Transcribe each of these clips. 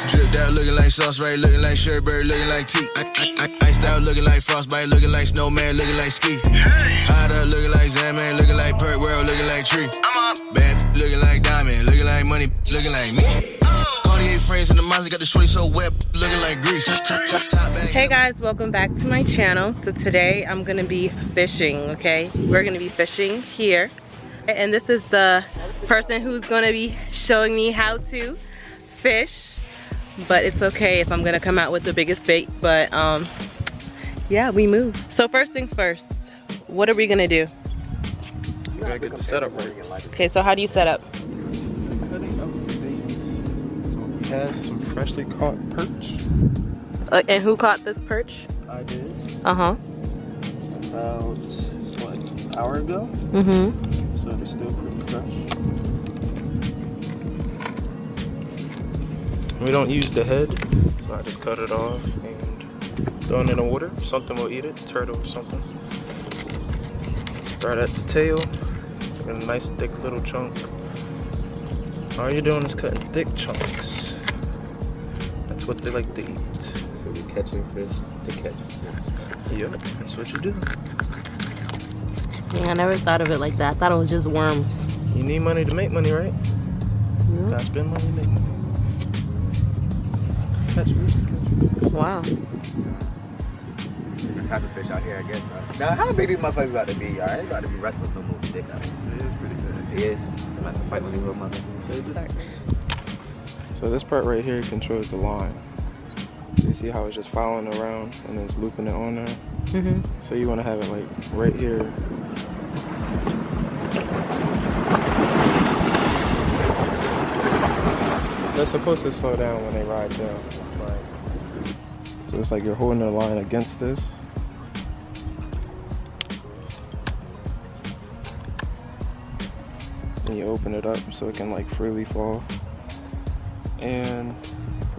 Dripped out looking like sauce, right? Looking like Sherbert, looking like tea. Iced out looking like frostbite, looking like snowman, looking like ski. Hot up looking like Zandman, looking like Perk World, looking like Tree. Bad looking like Diamond, looking like money, looking like me. Cartier frames in the Mazda got the shorty so wet, looking like grease. Hey guys, welcome back to my channel. So today I'm gonna be fishing, okay? We're gonna be fishing here. And this is the person who's gonna be showing me how to fish. But it's okay if I'm gonna come out with the biggest bait, but yeah, we move. So first things first, what are we gonna do? You gotta get the setup right. Okay, so how do you set up? We have some freshly caught perch. And who caught this perch? I did. Uh-huh. About, what, an hour ago? Mm-hmm. So they're still pretty fresh. We don't use the head, so I just cut it off and throw it in the water. Something will eat it, turtle or something. Start at the tail, take a nice thick little chunk. All you're doing is cutting thick chunks. That's what they like to eat. So we're catching fish to catch fish. Yep, that's what you do. Yeah, I never thought of it like that. I thought it was just worms. You need money to make money, right? Yeah. Gotta spend money to make money. Catch fish. Wow. The type of fish out here, I guess. Now, how big these motherfuckers about to be, y'all? Ain't about to be wrestling no more dick out. It is pretty good. It is. I'm about to fight with these little motherfuckers. So this part right here controls the line. You see how it's just following around and it's looping it on there? Mm-hmm. So you want to have it like right here. They're supposed to slow down when they ride down. Right. So it's like you're holding the line against this. And you open it up so it can like freely fall. And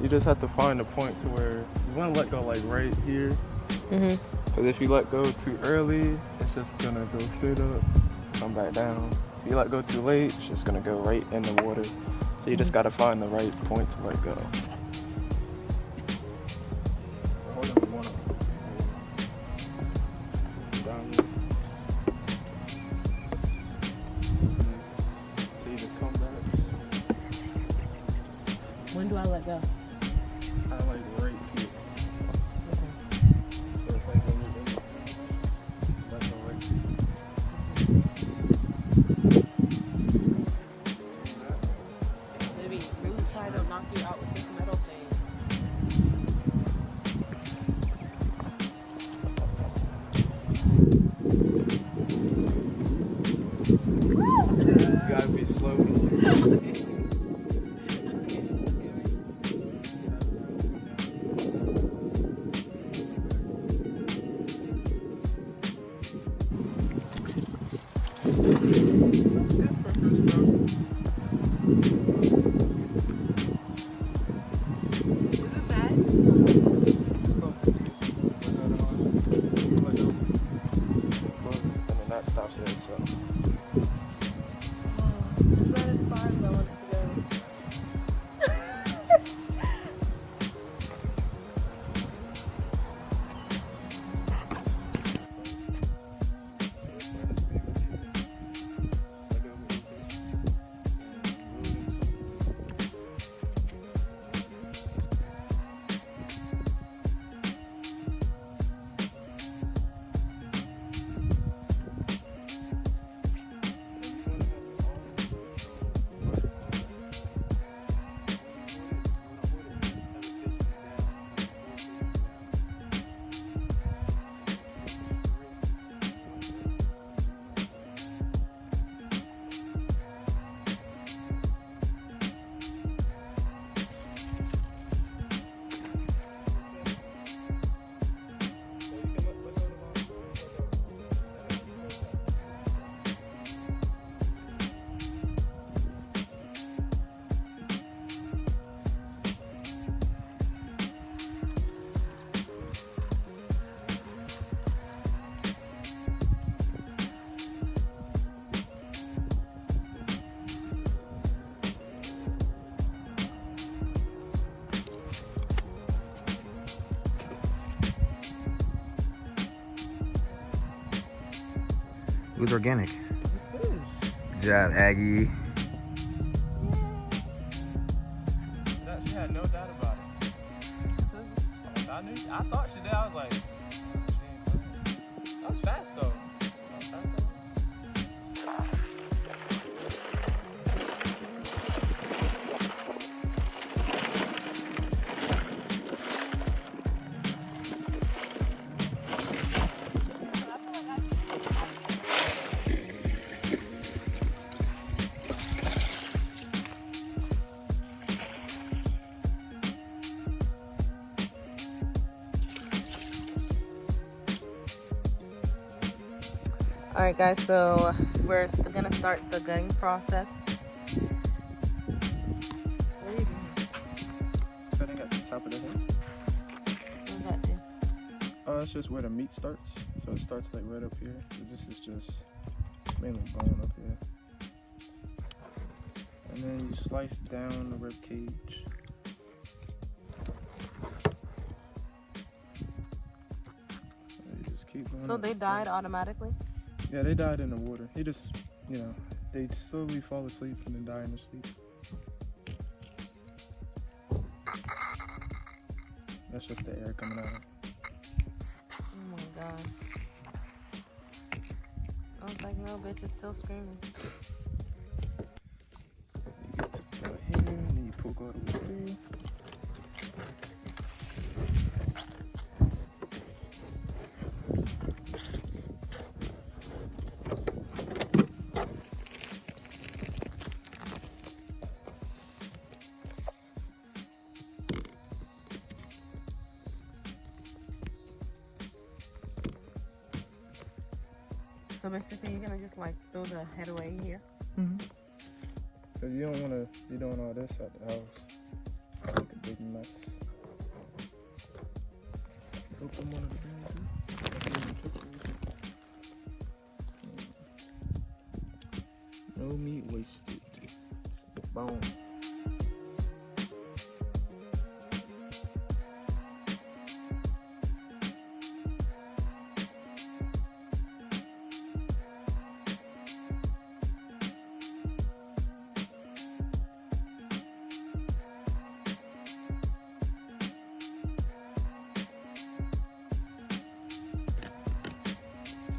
you just have to find a point to where you want to let go like right here. Mm-hmm. Because if you let go too early, it's just gonna go straight up, come back down. If you let go too late, it's just gonna go right in the water. So you just gotta find the right point to let go. So hold on one up. Down. So you just come back. When do I let go? I like right here. Okay. So it's like when you're in, let go right here. Maybe really try to knock you out with this metal thing. You gotta be slow. It was organic. Good job, Aggie. She had no doubt about it. I thought she did. I was like, that was fast though. All right, guys, so we're still gonna start the gutting process. What are you doing? Cutting at the top of the head. What does that do? It's just where the meat starts. So it starts like right up here. This is just mainly bone up here. And then you slice down the rib cage. And you just keep going So up they the died top. automatically? Yeah, they died in the water. He just, you know, they slowly fall asleep and then die in their sleep. That's just the air coming out. Oh my god. I was like, no, bitch is still screaming. You get to about here, and then you poke all the way through. So basically, you're gonna just like throw the head away here. Cause you don't wanna be doing all this at the house. Make a big mess. Open one of the bags. No meat wasted. Bone.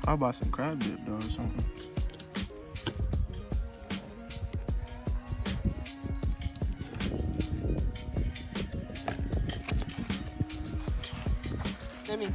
I'll buy some crab dip though or something. Let me.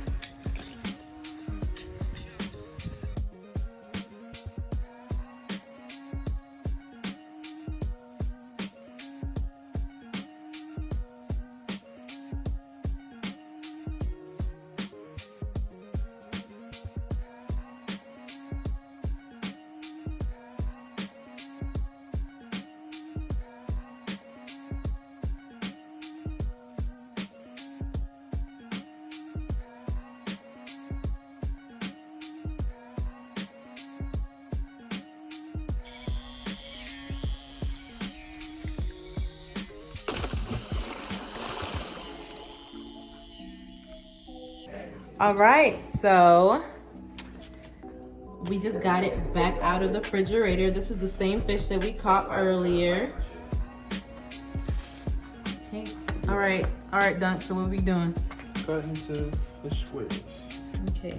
All right, so we just got it back out of the refrigerator. This is the same fish that we caught earlier. Okay. All right, Dunk. So what are we doing? Cut into fish squares. Okay.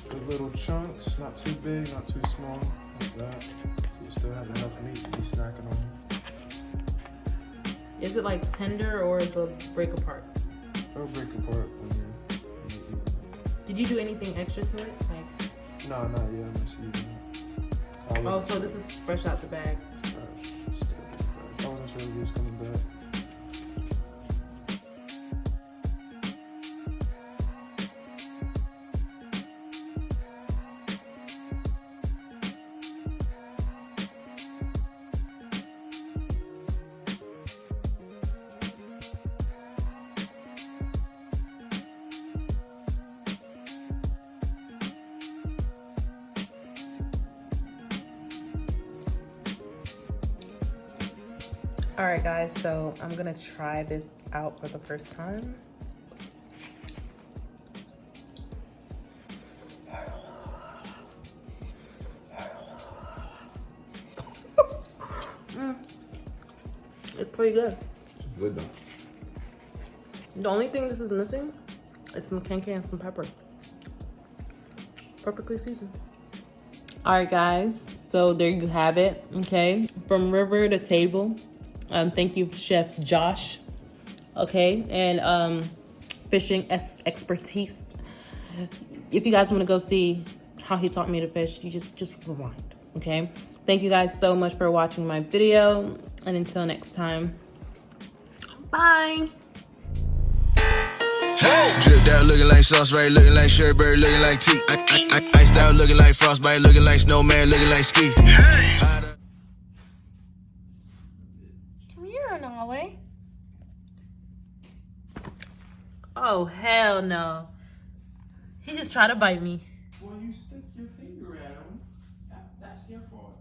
Good little chunks, not too big, not too small, like that. So you still have enough meat to be snacking on. Is it like tender or it'll break apart? It'll break apart when you eat it. Did you do anything extra to it? Like, No, not yet. I'm just eating it. oh, so this is fresh out the bag. Fresh. Still just fresh. I wasn't sure if he was coming back. All right, guys, so I'm gonna try this out for the first time. It's pretty good. Good though. The only thing this is missing is some kenke and some pepper. Perfectly seasoned. All right, guys. So there you have it. Okay, from river to table. Thank you, Chef Josh. Okay, and fishing expertise. If you guys want to go see how he taught me to fish, you just rewind. Okay. Thank you guys so much for watching my video, and until next time, bye. Dripped out looking like sauce, right? Looking like Sherbert, looking like tea. Iced out looking like frostbite, looking like snowman, looking like ski. Come here, Nolly. Oh, hell no. He just tried to bite me. Well, you stick your finger at him. That's your fault.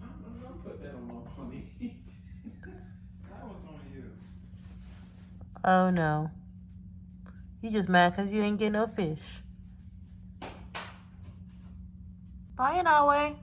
I'm gonna put that on my pony. That was on you. Oh, no. You just mad because you didn't get no fish. Bye, Nolly.